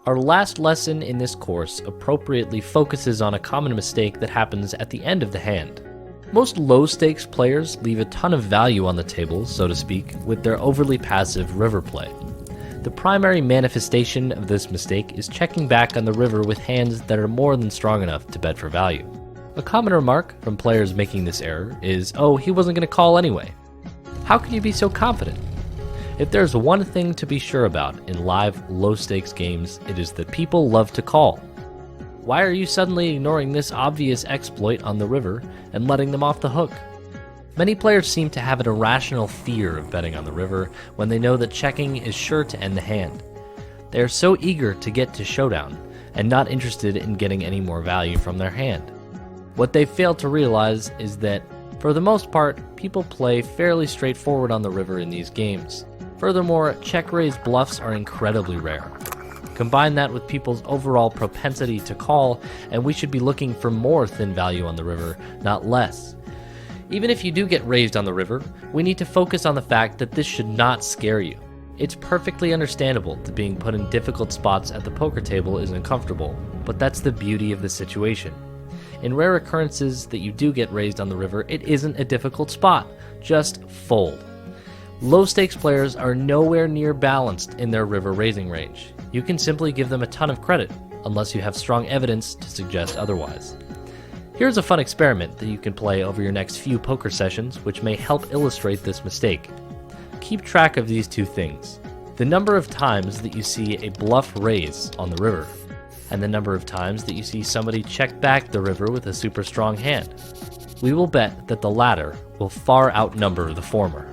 Our last lesson in this course appropriately focuses on a common mistake that happens at the end of the hand. Most low-stakes players leave a ton of value on the table, so to speak, with their overly passive river play. The primary manifestation of this mistake is checking back on the river with hands that are more than strong enough to bet for value. A common remark from players making this error is, "Oh, he wasn't going to call anyway." How can you be so confident? If there's one thing to be sure about in live, low-stakes games, it is that people love to call. Why are you suddenly ignoring this obvious exploit on the river and letting them off the hook? Many players seem to have an irrational fear of betting on the river when they know that checking is sure to end the hand. They are so eager to get to showdown and not interested in getting any more value from their hand. What they fail to realize is that, for the most part, people play fairly straightforward on the river in these games. Furthermore, check-raise bluffs are incredibly rare. Combine that with people's overall propensity to call, and we should be looking for more thin value on the river, not less. Even if you do get raised on the river, we need to focus on the fact that this should not scare you. It's perfectly understandable that being put in difficult spots at the poker table is uncomfortable, but that's the beauty of the situation. In rare occurrences that you do get raised on the river, it isn't a difficult spot. Just fold. Low-stakes players are nowhere near balanced in their river raising range. You can simply give them a ton of credit, unless you have strong evidence to suggest otherwise. Here's a fun experiment that you can play over your next few poker sessions, which may help illustrate this mistake. Keep track of these two things: the number of times that you see a bluff raise on the river, and the number of times that you see somebody check back the river with a super strong hand. We will bet that the latter will far outnumber the former.